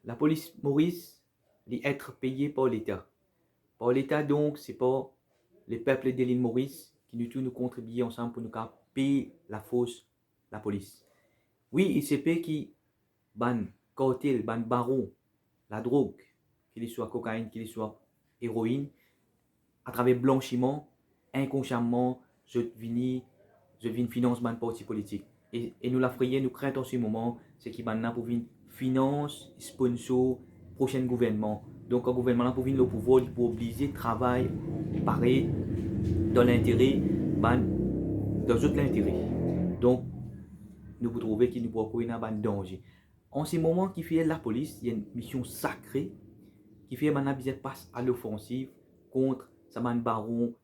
La police Maurice doit être payée par l'État. Par l'État, donc, c'est pas les peuples de l'île Maurice qui nous tous nous contribuent ensemble pour nous payer la force, la police. Oui, il se peut qui ban cartel, ban baron, la drogue, qu'il soit cocaïne, qu'il soit héroïne, à travers blanchiment, inconsciemment, je viens finance ban parti politique. Et nous la frayons, nous créons en ce moment, c'est qui maintenant pour venir finance, sponsor, prochain gouvernement. Donc, un gouvernement pour venir le pouvoir, il peut obliger travail, pareil, dans l'intérêt, ban, dans tout l'intérêt. Donc, nous pouvons trouver qu'il nous peut courir dans un danger. En ce moment, qui fait la police, il y a une mission sacrée qui fait maintenant qu'ils passe à l'offensive contre Saman Baron,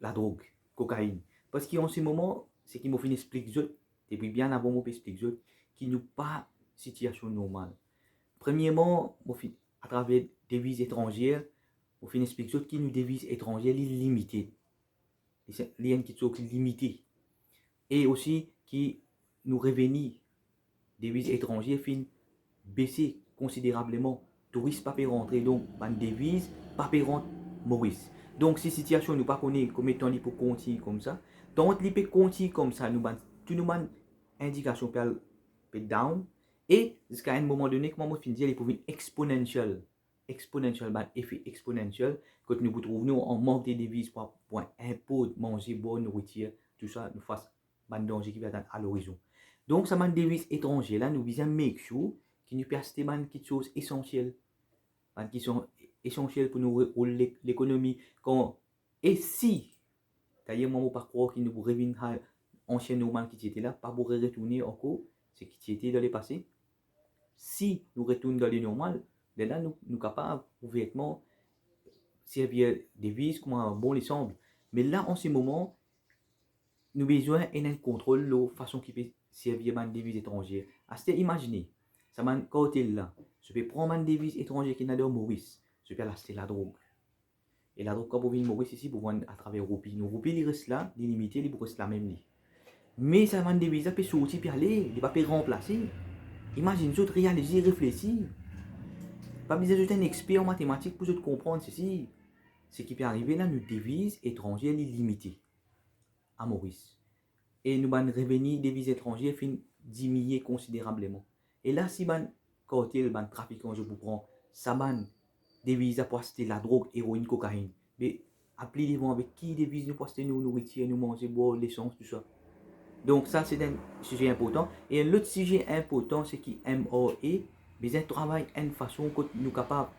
la drogue, cocaïne. Parce qu'en ce moment, c'est qu'il m'a fait expliquer, depuis bien avant moi expliquer, qu'il n'y a pas de situation normale. Premièrement, à travers des devises étrangères, on fait expliquer qu'il y a une devise étrangère limitée. Il y a une qui sont limitée. Et aussi, qui nous revenus devises étrangères fin baisser considérablement. Touristes pas rentrer, donc une devise pas rentrer Maurice. Donc si situation nous pas connaît comme étant li pour continuer comme ça, tant li peut continuer comme ça, nous ban tout nous ban indication peut down et jusqu'à un moment donné comment moi fin dire il pour une exponentiel ban effet exponentiel quand nous retrouvons nous en manque de devises pour impôt manger bonne nourriture tout ça nous fasse ban danger qui va atteindre à l'horizon. Donc ça man devise étrangère là nous visons make sure qui nous permettent de quelque chose essentiel qui sont essentiels pour nous l'économie. Et si, d'ailleurs, moi, je ne pas croire qu'il nous revienne à l'ancien normal qui était là, pas pour retourner encore, ce qui était dans le passé. Si nous retournons dans le normal, là, nous sommes capables, ouvertement, servir des vies comme un bon les semble. Mais là, en ce moment, nous avons besoin d'un contrôle de la façon qui peut servir des devises étrangères. Imaginez, ça m'a côté là. Je peux prendre une devise étrangère qui n'a de Maurice. Je peux acheter la drogue. Et la drogue, quand vous venez Maurice ici, vous venez à travers Roupi. Nous, Roupi, il reste là, il est limité, il reste la même. Mais ça m'a une devise, ça peut sortir puis aller, il ne peut pas remplacer. Imagine, vous réaliser, réfléchir. Pas besoin d'être un expert en mathématiques pour comprendre ceci. Ce qui peut arriver là, une devise étrangère limitée à Maurice. Et nous avons revenu des devises étrangères fin diminuer considérablement. Et là, si ban cartel, ban trafiquant, je vous prends, ça ban devise pour acheter la drogue, héroïne, cocaïne. Mais appelez-les avec qui devise nous pour acheter nos nourritures, nous manger, boire, l'essence, tout ça. Donc ça, c'est un sujet important. Et un autre sujet important, c'est qui MOE, besoin de travail une façon que nous capables,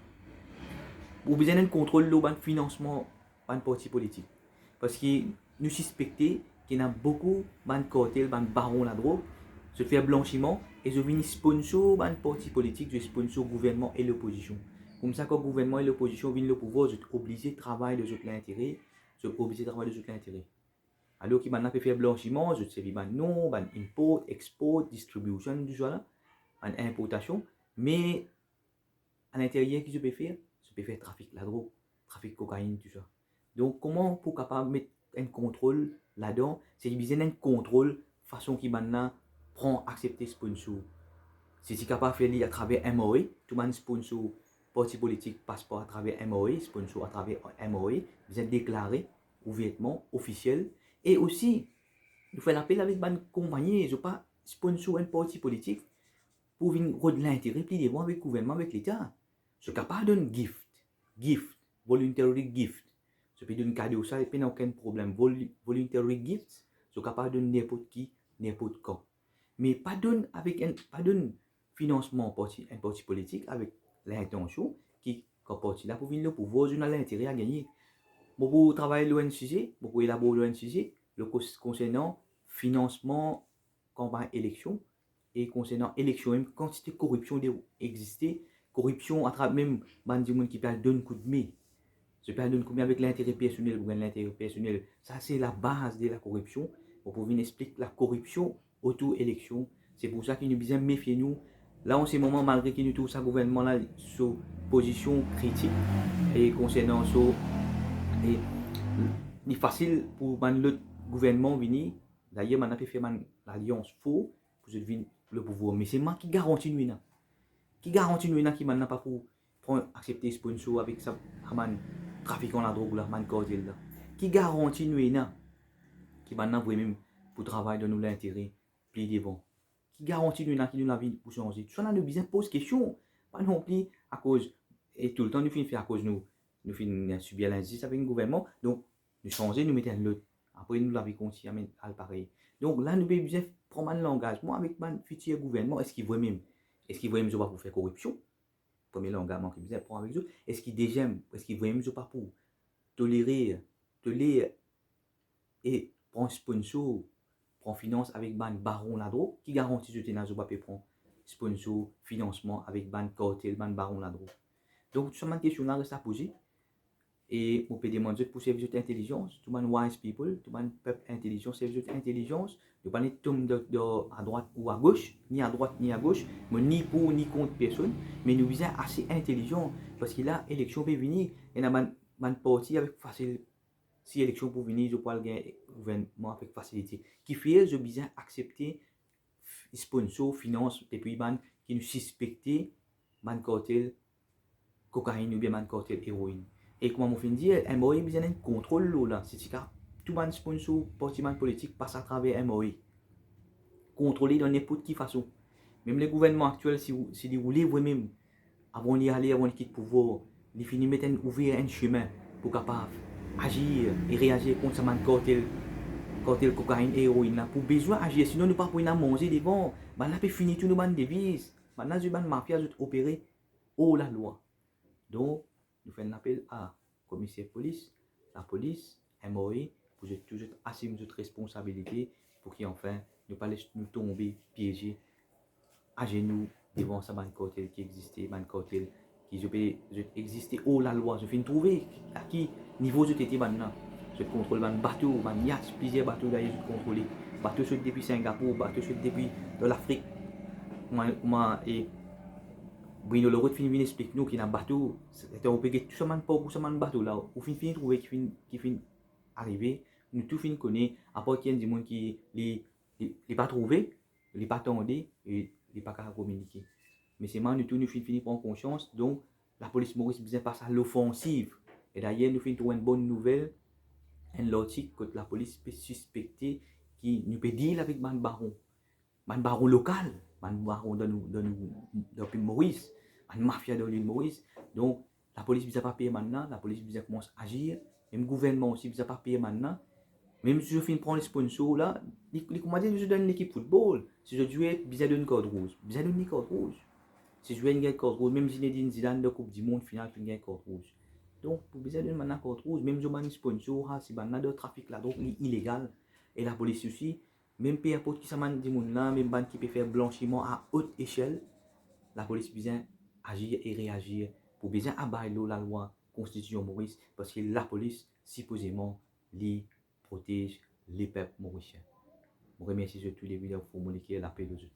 ou besoin d'un contrôle de financement d'un parti politique. Parce que nous suspectons qu'il y a beaucoup de cartels, de barons la drogue, se faire blanchiment et je viens sponsor d'un parti politique, je sponsor gouvernement et l'opposition. Comme ça, quand le gouvernement et l'opposition viennent le pouvoir, je suis obligé de travailler de l'intérêt, je suis obligé de travailler de l'intérêt. Alors qu'il m'a fait faire blanchiment, je sais bien non, import, export, distribution, du genre là, importation, mais à l'intérieur, qu'est-ce que je peux faire trafic de la drogue, trafic de cocaïne, tout ça. Donc, comment pour capable mettre un contrôle là-dedans, c'est besoin d'un contrôle façon qui maintenant prend accepter sponsor. Si tu es capable de faire à travers MOE, tout le monde sponsor, parti politique passe pas à travers MOE, sponsor à travers MOE, vous êtes déclaré ouvertement, officiel. Et aussi, nous faisons l'appel avec une compagnie, je ne pas sponsor un parti politique pour venir de l'intérêt, puis devant avec le gouvernement, avec l'État. Je suis capable de donner gift, voluntary gift. Je peux donner un cadeau, ça, il n'y a aucun problème. Voluntary gift, je suis capable de donner n'importe qui, n'importe quand. Mais pas donner avec pas donner financement un parti politique avec l'intention qui quand parti là pour venir le pouvoir, je n'ai l'intérêt à gagner. Beaucoup travailler l'ONCG, beaucoup élaborer l'ONCG, le concernant financement, campagne élection, et concernant élection, même quantité de corruption existait, corruption à travers même des gens qui parlent d'un coup de main. Je parle d'un coup de main avec l'intérêt personnel, ou l'intérêt personnel. Ça, c'est la base de la corruption. Pour pouvoir expliquer la corruption auto-élection. C'est pour ça qu'il nous besoin méfier nous. Là, en ce moment, malgré qu'il nous trouve ce gouvernement-là sur position critique, et concernant ça, et il est facile pour le gouvernement venir. D'ailleurs, on a fait l'alliance faux pour devenir le pouvoir. Mais c'est moi qui garantis nous. Qui garantit nous qui maintenant pas pour prendre accepter sponsor avec ça man trafiquant la drogue là, man cartel là. Qui garantit nous qui maintenant vraiment pour travailler dans nous l'intérêt plus devant. Qui garantit nous qui nous la vie pour changer. Tout ça nous besoin pose question, pas non plus à cause et tout le temps nous finissons faire à cause nous finissons subir l'injustice avec le gouvernement. Donc nous changer, nous mettons l'autre. Après nous la vie continue à pareil. Donc là nous besoin prendre un engagement avec le futur gouvernement. Est-ce qu'il veut même pas pour faire corruption? Premier engagement qu'il besoin prendre avec eux. Est-ce qu'il déjà est-ce qu'il veut même pas pour tolérer et prendre sponsor, prendre finance avec ban baron ladro qui garantit que tu n'as pas pu prendre sponsor, financement avec ban cartel, ban baron ladro. Donc tout ça une question là reste à poser. Et on peut demander pour servir votre intelligence, tout le monde wise people, tout le monde peuple intelligent, servir votre intelligence, ne pas tomber à droite ou à gauche, ni à droite ni à gauche, mais ni pour ni contre personne, mais nous sommes assez intelligents parce que là, l'élection peut venir, et on a un parti avec facile, si l'élection peut venir, je peux gagner le gouvernement avec facilité. Qui fait, je besoin accepter sponsor, finance, depuis qui nous suspectent, man cartel, cocaïne ou bien man cartel héroïne. Et comme on dit, MOI besoin d'un contrôle là. C'est ça. Tout le sponsor, parti politique passe à travers MOI. Contrôler dans n'importe quelle façon. Même le gouvernement actuel, si vous voulez vous-même, avant d'y aller, avant de quitter le pouvoir, il finit mettre ouvrir un chemin pour capable agir et réagir contre ce cartel cocaïne et héroïne là. Pour besoin d'agir, sinon nous pas pour manger devant. Là peut finir tout nous ban devises. Maintenant, nous ban mafia opérer haut la loi. Donc, nous faisons un appel à la commissaire de police, la police, MOI, pour toujours assumer notre responsabilité pour qu'enfin, nous ne pas nous tomber piégés à genoux devant ce cartel qui existait, cartel qui existait haut la loi. Je viens de trouver à qui niveau je étais maintenant. Je contrôle un bateau, un yacht, plusieurs bateaux d'ailleurs je contrôle. Bateau depuis Singapour, bateau depuis de l'Afrique. Et Bruno le route finit explique nous qu'il y a un bateau, c'était on peut tout ça man pas pour ça man bateau là, ou fin trouver qui fin arriver, nous tout fin connaît après qu'il y a des gens qui les pas trouvé, les pas attendé et les pas capable communiquer. Mais c'est maintenant nous tout nous fin prendre conscience donc la police Maurice besoin passer à l'offensive. Et d'ailleurs nous fin trouver une bonne nouvelle, un l'article que la police peut suspecter qui nous peut deal avec man baron local, man baron dans l'île Maurice, man mafia dans l'île Maurice. Donc, la police ne pas payer maintenant, la police commence à agir, même le gouvernement aussi ne pas payer maintenant. Même si je finis de prendre les sponsors là, comment dire, je donne l'équipe football. Si je joue, besoin d'une carte rouge. Besoin d'une carte rouge. Si je joue une carte rouge, même Zinedine Zidane de Coupe du Monde finale, il y a une carte rouge. Donc, pour besoin d'une carte rouge, même si je un sponsor, si je de trafic là, donc illégal. Et la police aussi, même peu importe qui s'amène du monde là, même bande qui peut faire blanchiment à haute échelle, la police besoin agir et réagir pour bien abattre la loi constitution Maurice parce que la police supposément les protège les peuples mauriciens. Je remercie tous les vidéos pour communiquer la paix de tout.